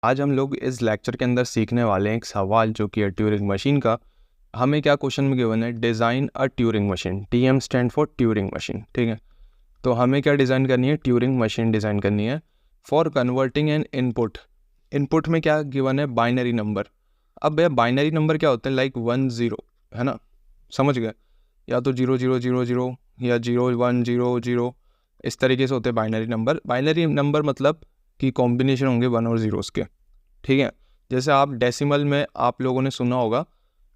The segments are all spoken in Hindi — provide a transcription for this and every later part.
आज हम लोग इस लेक्चर के अंदर सीखने वाले हैं एक सवाल जो कि है ट्यूरिंग मशीन का। हमें क्या क्वेश्चन में गिवन है, design a Turing machine. TM stand for Turing machine, ठीक है। तो हमें क्या डिज़ाइन करनी है, ट्यूरिंग मशीन डिज़ाइन करनी है for converting N input. Input में क्या गिवन है, बाइनरी नंबर। अब भैया बाइनरी नंबर क्या होते हैं, लाइक 1 0, है ना, समझ गए। या तो 0 0 0 0 या 0 1 0 0, इस तरीके से होते हैं बाइनरी नंबर। बाइनरी नंबर मतलब कि कॉम्बिनेशन होंगे 1 और 0 के, ठीक है। जैसे आप डेसिमल में आप लोगों ने सुना होगा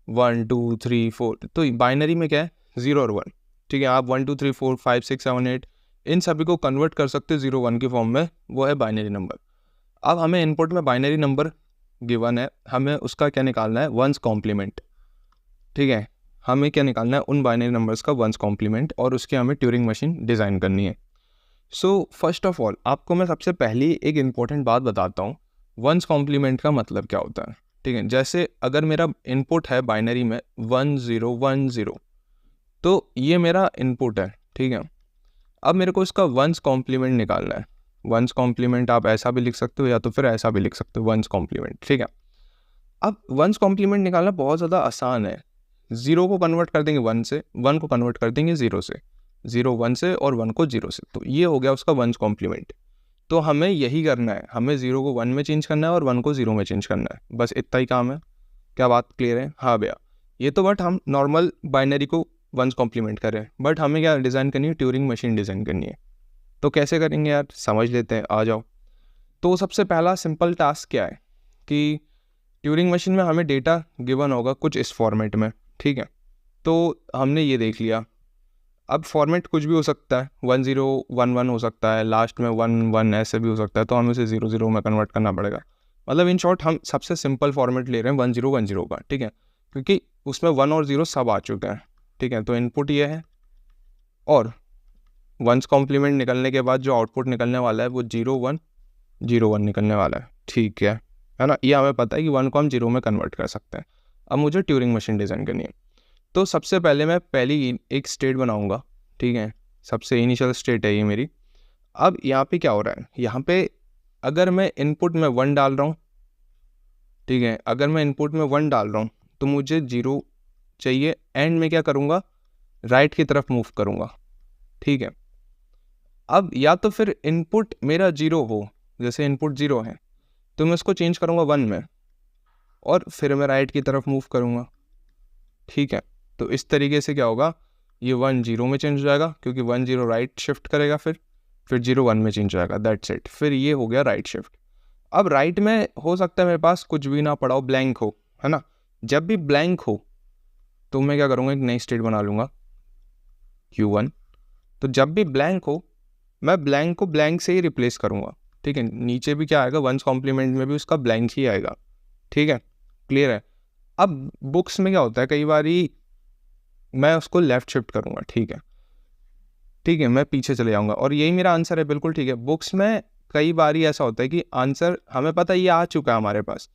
1 2 3 4, तो बाइनरी में क्या है, 0 और 1, ठीक है। आप 1 2 3 4 5 6 7 8 इन सभी को कन्वर्ट कर सकते हैं 0 1 के फॉर्म में, वो है बाइनरी नंबर। अब हमें इनपुट में बाइनरी नंबर गिवन है, हमें उसका क्या निकालना है, वंस कॉम्प्लीमेंट, ठीक है। हमें क्या निकालना है, उन बाइनरी नंबर्स का वंस कॉम्प्लीमेंट, और उसके हमें ट्यूरिंग मशीन डिज़ाइन करनी है। सो फर्स्ट ऑफ ऑल आपको मैं सबसे पहली एक इम्पॉर्टेंट बात बताता हूँ, वंस कॉम्प्लीमेंट का मतलब क्या होता है, ठीक है। जैसे अगर मेरा इनपुट है बाइनरी में 1 0 1 0, तो ये मेरा इनपुट है, ठीक है। अब मेरे को इसका वंस कॉम्प्लीमेंट निकालना है। वंस कॉम्प्लीमेंट आप ऐसा भी लिख सकते हो या तो फिर ऐसा भी लिख सकते हो, वंस कॉम्प्लीमेंट, ठीक है। अब वंस कॉम्प्लीमेंट निकालना बहुत ज़्यादा आसान है। 0 को कन्वर्ट कर देंगे 1 से, 1 को कन्वर्ट कर देंगे 0 से, 0 1 से और 1 को 0 से, तो ये हो गया उसका वंस कॉम्प्लीमेंट। तो हमें यही करना है, हमें 0 को 1 में चेंज करना है और 1 को 0 में चेंज करना है, बस इतना ही काम है। क्या बात क्लियर है? हाँ भैया, ये तो बट हम नॉर्मल बाइनरी को वंस कॉम्प्लीमेंट करें, बट हमें क्या डिज़ाइन करनी है, ट्यूरिंग मशीन डिज़ाइन करनी है। तो कैसे करेंगे यार, समझ लेते हैं, आ जाओ। तो सबसे पहला सिंपल टास्क क्या है कि ट्यूरिंग मशीन में हमें डेटा गिवन होगा कुछ इस फॉर्मेट में, ठीक है। तो हमने ये देख लिया। अब फॉर्मेट कुछ भी हो सकता है, 1 0 1 1 हो सकता है, लास्ट में 1 1 ऐसे भी हो सकता है, तो हमें उसे 0 0 में कन्वर्ट करना पड़ेगा। मतलब इन शॉर्ट हम सबसे सिंपल फॉर्मेट ले रहे हैं 1 0 1 0 का, ठीक है, क्योंकि उसमें 1 और 0 सब आ चुके हैं, ठीक है। तो इनपुट ये है, और वंस कॉम्प्लीमेंट निकलने के बाद जो आउटपुट निकलने वाला है वो 0 1 0 1 निकलने वाला है, ठीक है ना। ये हमें पता है कि 1 को हम 0 में कन्वर्ट कर सकते हैं। अब मुझे ट्यूरिंग मशीन डिज़ाइन करनी है, तो सबसे पहले मैं पहली एक स्टेट बनाऊंगा, ठीक है। सबसे इनिशियल स्टेट है ये मेरी। अब यहाँ पे क्या हो रहा है, यहाँ पे अगर मैं इनपुट में 1 डाल रहा हूँ, ठीक है, अगर मैं इनपुट में 1 डाल रहा हूँ तो मुझे 0 चाहिए। एंड में क्या करूँगा, राइट की तरफ मूव करूँगा, ठीक है। अब या तो फिर इनपुट मेरा 0 हो, जैसे इनपुट 0 है तो मैं उसको चेंज करूँगा 1 में, और फिर मैं राइट की तरफ मूव करूँगा, ठीक है। तो इस तरीके से क्या होगा, ये 1 0 में चेंज हो जाएगा, क्योंकि 1 0 राइट शिफ्ट करेगा, फिर 0 1 में चेंज हो जाएगा, दैट्स इट। फिर ये हो गया राइट शिफ्ट। अब राइट में हो सकता है मेरे पास कुछ भी ना पड़ा हो, ब्लैंक हो, है ना। जब भी ब्लैंक हो तो मैं क्या करूँगा, एक नई स्टेट बना लूँगा Q1। तो जब भी ब्लैंक हो मैं ब्लैंक को ब्लैंक से ही रिप्लेस करूँगा, ठीक है। नीचे भी क्या आएगा, वंस कॉम्प्लीमेंट में भी उसका ब्लैंक ही आएगा, ठीक है, क्लियर है। अब बुक्स में क्या होता है, कई बारी मैं उसको लेफ़्ट शिफ्ट करूँगा, ठीक है, ठीक है, मैं पीछे चले जाऊँगा, और यही मेरा आंसर है, बिल्कुल ठीक है। बुक्स में कई बारी ऐसा होता है कि आंसर हमें पता है ये आ चुका है हमारे पास,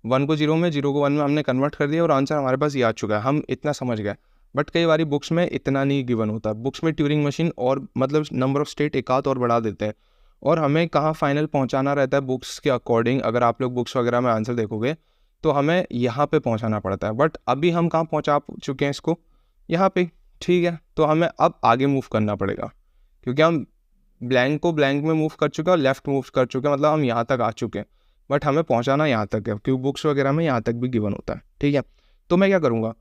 1 को 0 में, 0 को 1 में हमने कन्वर्ट कर दिया और आंसर हमारे पास ये आ चुका है, हम इतना समझ गए। बट कई बारी बुक्स में इतना नहीं गिवन होता, बुक्स में ट्यूरिंग मशीन और मतलब नंबर ऑफ स्टेट एक आध और बढ़ा देते हैं, और हमें कहाँ फाइनल पहुँचाना रहता है बुक्स के अकॉर्डिंग। अगर आप लोग बुक्स वगैरह में आंसर देखोगे तो हमें यहाँ पे पहुँचाना पड़ता है, बट अभी हम कहाँ पहुँचा चुके हैं इसको, यहाँ पे, ठीक है। तो हमें अब आगे मूव करना पड़ेगा, क्योंकि हम ब्लैंक को ब्लैंक में मूव कर चुके हैं और लेफ्ट मूव कर चुके हैं, मतलब हम यहाँ तक आ चुके हैं, बट हमें पहुँचाना यहाँ तक है, क्योंकि बुक्स वगैरह में यहाँ तक भी गिवन होता है, ठीक है। तो मैं क्या करूँगा,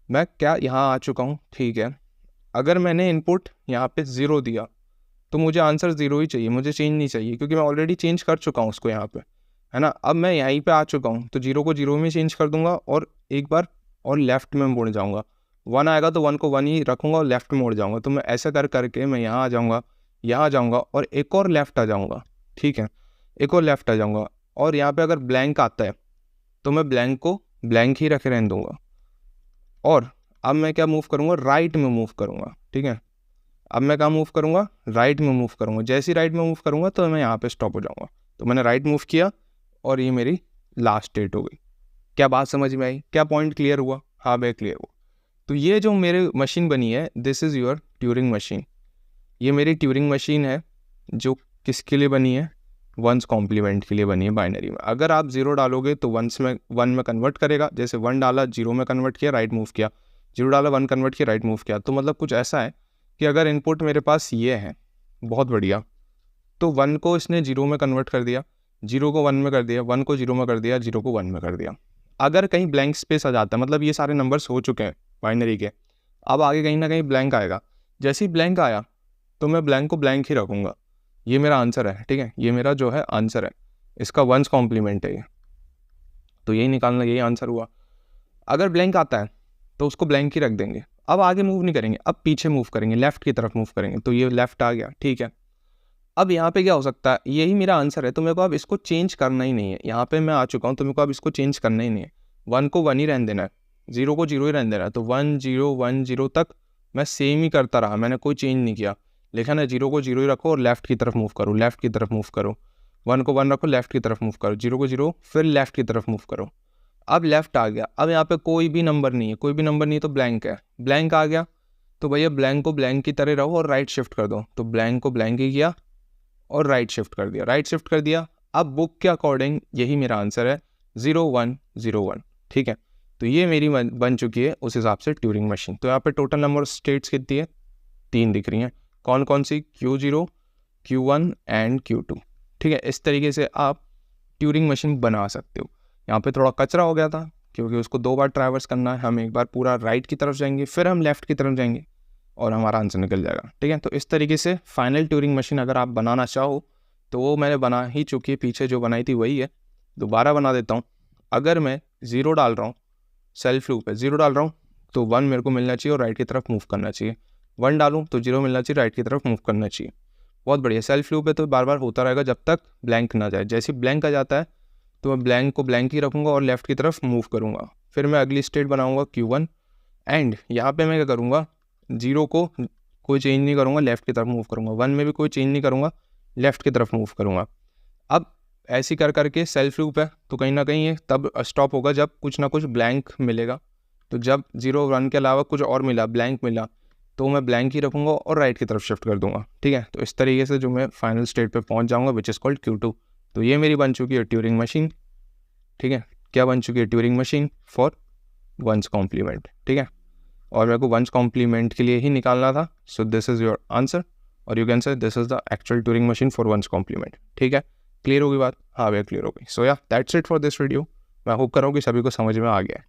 मैं क्या यहाँ आ चुका हूँ, ठीक है। अगर मैंने इनपुट यहाँ पे 0 दिया तो मुझे आंसर 0 ही चाहिए, मुझे चेंज नहीं चाहिए, क्योंकि मैं ऑलरेडी चेंज कर चुका हूँ उसको यहाँ पे, है ना। अब मैं यहीं पे आ चुका हूँ तो 0 को 0 में चेंज कर दूंगा, और एक बार और लेफ्ट में मुड़ जाऊँगा। 1 आएगा तो 1 को 1 ही रखूँगा और लेफ्ट में मुड़ जाऊँगा। तो मैं ऐसा करके मैं यहाँ आ जाऊँगा, यहाँ आ जाऊँगा, और एक और लेफ्ट आ जाऊँगा, ठीक है, एक और लेफ्ट आ जाऊँगा। और यहाँ पे अगर ब्लैंक आता है तो मैं ब्लैंक को ब्लैंक ही रखे रहने दूँगा, और अब मैं क्या मूव करूँगा, राइट में मूव करूँगा, ठीक है। अब मैं कहाँ मूव करूँगा, राइट में मूव करूँगा। जैसे ही राइट में मूव करूँगा तो मैं यहाँ पे स्टॉप हो जाऊँगा। तो मैंने राइट मूव किया और ये मेरी लास्ट स्टेट हो गई। क्या बात समझ में आई, क्या पॉइंट क्लियर हुआ? हाँ भाई क्लियर हुआ। तो ये जो मेरी मशीन बनी है, this is your Turing machine. ये मेरी ट्यूरिंग मशीन है, जो किसके लिए बनी है, वंस कॉम्प्लीमेंट के लिए बनी है बाइनरी में। अगर आप 0 डालोगे तो वन में कन्वर्ट करेगा, जैसे 1 डाला 0 में कन्वर्ट किया, राइट मूव किया, 0 डाला 1 कन्वर्ट किया, राइट मूव किया। तो मतलब कुछ ऐसा है कि अगर इनपुट मेरे पास ये है, बहुत बढ़िया, तो 1 को इसने 0 में कन्वर्ट कर दिया, 0 को 1 में कर दिया, 1 को 0 में कर दिया, 0 को 1 में कर दिया। अगर कहीं ब्लैंक स्पेस आ जाता है, मतलब ये सारे नंबर्स हो चुके हैं बाइनरी के, अब आगे कहीं ना कहीं ब्लैंक आएगा, जैसे ही ब्लैंक आया तो मैं ब्लैंक को ब्लैंक ही रखूँगा। ये मेरा आंसर है, ठीक है, ये मेरा जो है आंसर है, इसका वंस कॉम्प्लीमेंट है ये, तो यही निकालना, यही आंसर हुआ। अगर ब्लैंक आता है तो उसको ब्लैंक ही रख देंगे, अब आगे मूव नहीं करेंगे, अब पीछे मूव करेंगे, लेफ्ट की तरफ मूव करेंगे, तो ये लेफ्ट आ गया, ठीक है। अब यहाँ पे क्या हो सकता है, यही मेरा आंसर है, तो मेरे को अब इसको चेंज करना ही नहीं है, यहाँ पे मैं आ चुका हूँ, तो मेरे को अब इसको चेंज करना ही नहीं है। 1 को 1 ही रहने देना है, 0 को 0 ही रहने देना है, तो 1 0 1 0 तक मैं सेम ही करता रहा, मैंने कोई चेंज नहीं किया। लिखा ना 0 को 0 ही रखो और लेफ्ट की तरफ मूव करो, लेफ्ट की तरफ मूव करो, 1 को 1 रखो, लेफ्ट की तरफ मूव करो, 0 को 0, फिर लेफ्ट की तरफ मूव करो। अब लेफ्ट आ गया, अब यहाँ पे कोई भी नंबर नहीं है, कोई भी नंबर नहीं है, तो ब्लैंक है, ब्लैंक आ गया, तो भैया ब्लैंक को ब्लैंक की तरह रहो और राइट शिफ्ट कर दो, तो ब्लैंक को ब्लैंक ही किया और राइट शिफ्ट कर दिया, राइट शिफ्ट कर दिया। अब बुक के अकॉर्डिंग यही मेरा आंसर है, 0 1 0 1, ठीक है। तो ये मेरी बन चुकी है उस हिसाब से ट्यूरिंग मशीन। तो यहाँ पे टोटल नंबर ऑफ स्टेट्स कितनी है, 3 दिख रही हैं, कौन कौन सी, Q0 Q1 एंड Q2, ठीक है। इस तरीके से आप ट्यूरिंग मशीन बना सकते हो। यहाँ पे थोड़ा कचरा हो गया था क्योंकि उसको 2 बार ट्रैवर्स करना है, हम एक बार पूरा राइट की तरफ जाएंगे, फिर हम लेफ्ट की तरफ जाएंगे और हमारा आंसर निकल जाएगा, ठीक है। तो इस तरीके से फाइनल ट्यूरिंग मशीन अगर आप बनाना चाहो तो वो मैंने बना ही चुकी है, पीछे जो बनाई थी वही है, दोबारा बना देता हूँ। अगर मैं 0 डाल रहा हूँ, सेल्फ लूप पे 0 डाल रहा हूँ, तो 1 मेरे को मिलना चाहिए और राइट की तरफ मूव करना चाहिए, 1 डालूँ तो 0 मिलना चाहिए, राइट की तरफ मूव करना चाहिए। बहुत बढ़िया, सेल्फ लूप है तो बार बार होता रहेगा जब तक ब्लैंक ना जाए। जैसे ब्लैंक आ जाता है तो मैं ब्लैंक को ब्लैंक ही रखूँगा और लेफ्ट की तरफ मूव करूँगा, फिर मैं अगली स्टेट बनाऊँगा Q1 एंड यहाँ पे मैं क्या करूँगा, 0 को कोई चेंज नहीं करूँगा, लेफ्ट की तरफ मूव करूँगा, 1 में भी कोई चेंज नहीं करूँगा, लेफ्ट की तरफ मूव करूँगा। अब ऐसे कर करके सेल्फ लूप है तो कहीं ना कहीं ये तब स्टॉप होगा जब कुछ ना कुछ ब्लैंक मिलेगा। तो जब 0 1 के अलावा कुछ और मिला, ब्लैंक मिला, तो मैं ब्लैंक ही रखूँगा और राइट की तरफ शिफ्ट कर दूंगा, ठीक है। तो इस तरीके से जो मैं फाइनल स्टेट पे पहुंच जाऊंगा विच इज़ कॉल्ड Q2। तो ये मेरी बन चुकी है ट्यूरिंग मशीन, ठीक है। क्या बन चुकी है, Turing machine for once complement, ठीक है। और मेरे को वंस कॉम्प्लीमेंट के लिए ही निकालना था, so this is your answer, और you can say this is the actual Turing machine for once complement, ठीक है। क्लियर होगी बात, हाँ भैया क्लियर हो गई। सो या that's it for this video. मैं होप कर रहा हूँ कि सभी को समझ में आ गया है।